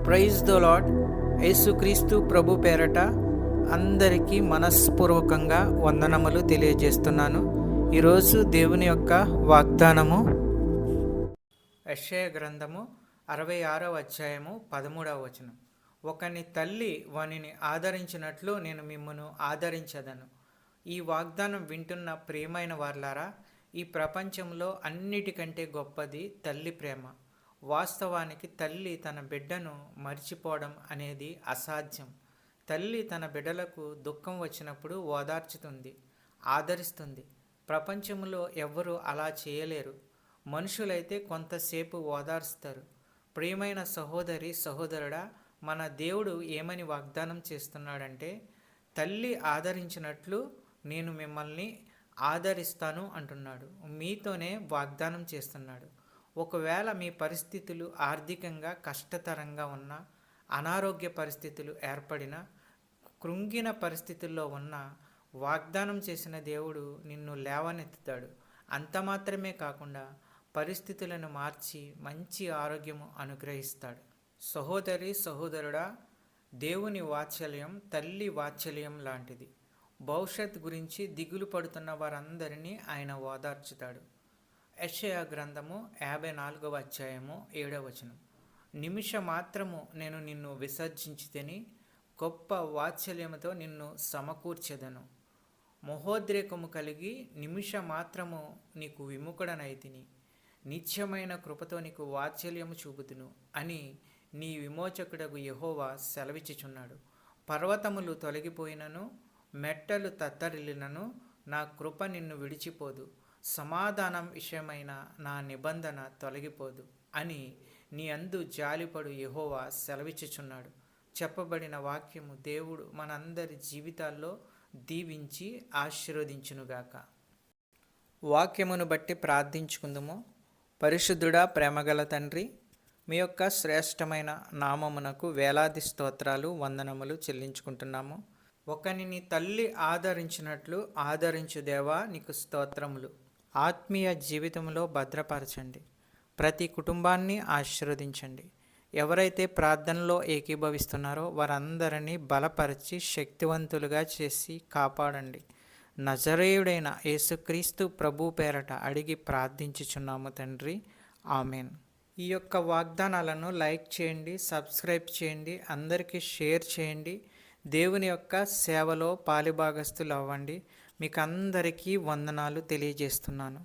Praise the lord. యేసుక్రీస్తు ప్రభు పేరట అందరికీ మనస్పూర్వకంగా వందనములు తెలియజేస్తున్నాను. ఈరోజు దేవుని యొక్క వాగ్దానము యెషయా గ్రంథము 66వ అధ్యాయము 13వ వచనం. ఒకని తల్లి వానిని ఆదరించినట్లు నేను మిమ్మును ఆదరించదను. ఈ వాగ్దానం వింటున్న ప్రియమైన వార్లారా, ఈ ప్రపంచంలో అన్నిటికంటే గొప్పది తల్లి ప్రేమ. వాస్తవానికి తల్లి తన బిడ్డను మర్చిపోవడం అనేది అసాధ్యం. తల్లి తన బిడ్డలకు దుఃఖం వచ్చినప్పుడు ఓదార్చుతుంది, ఆదరిస్తుంది. ప్రపంచంలో ఎవ్వరూ అలా చేయలేరు. మనుషులైతే కొంతసేపు ఓదార్స్తారు. ప్రియమైన సహోదరి, సహోదరుడా, మన దేవుడు ఏమని వాగ్దానం చేస్తున్నాడంటే, తల్లి ఆదరించినట్లు నేను మిమ్మల్ని ఆదరిస్తాను అంటున్నాడు. మీతోనే వాగ్దానం చేస్తున్నాడు. ఒకవేళ మీ పరిస్థితులు ఆర్థికంగా కష్టతరంగా ఉన్నా, అనారోగ్య పరిస్థితులు ఏర్పడినా, కృంగిన పరిస్థితుల్లో ఉన్న వాగ్దానం చేసిన దేవుడు నిన్ను లేవనెత్తుతాడు. అంత మాత్రమే కాకుండా పరిస్థితులను మార్చి మంచి ఆరోగ్యము అనుగ్రహిస్తాడు. సహోదరి, సహోదరుడా, దేవుని వాత్సల్యం తల్లి వాత్సల్యం లాంటిది. భవిష్యత్ గురించి దిగులు పడుతున్న వారందరినీ ఆయన ఓదార్చుతాడు. యెషయా గ్రంథము 54వ అధ్యాయము 7వ వచనం. నిమిష మాత్రము నేను నిన్ను విసర్జించితిని, గొప్ప వాత్సల్యముతో నిన్ను సమకూర్చెదను. మహోద్రేకము కలిగి నిమిష మాత్రము నీకు విముఖుడనైతిని. నిత్యమైన కృపతో నీకు వాత్సల్యము చూపుతును అని నీ విమోచకుడగు యెహోవా సెలవిచ్చుచున్నాడు. పర్వతములు తొలగిపోయినను, మెట్టలు తత్తరిల్లినను నా కృప నిన్ను విడిచిపోదు. సమాధానం విషయమైన నా నిబంధన తొలగిపోదు అని నీ అందు జాలిపడు యెహోవా సెలవిచ్చుచున్నాడు. చెప్పబడిన వాక్యము దేవుడు మనందరి జీవితాల్లో దీవించి ఆశీర్వదించునుగాక. వాక్యమును బట్టి ప్రార్థించుకుందుము. పరిశుద్ధుడా, ప్రేమగల తండ్రి, మీ యొక్క శ్రేష్టమైన నామమునకు వేలాది స్తోత్రాలు, వందనములు చెల్లించుకుంటున్నాము. ఒకనిని తల్లి ఆదరించినట్లు ఆదరించు దేవా, నీకు స్తోత్రములు. ఆత్మీయ జీవితంలో భద్రపరచండి. ప్రతి కుటుంబాన్ని ఆశీర్వదించండి. ఎవరైతే ప్రార్థనలో ఏకీభవిస్తున్నారో వారందరినీ బలపరిచి శక్తివంతులుగా చేసి కాపాడండి. నజరేయుడైన యేసుక్రీస్తు ప్రభు పేరట అడిగి ప్రార్థించుచున్నాము తండ్రి, ఆమెన్. ఈ యొక్క వాగ్దానాలను లైక్ చేయండి, సబ్స్క్రైబ్ చేయండి, అందరికీ షేర్ చేయండి. దేవుని యొక్క సేవలో పాలిభాగస్తులు అవ్వండి. మీకు అందరికీ వందనాలు తెలియజేస్తున్నాను.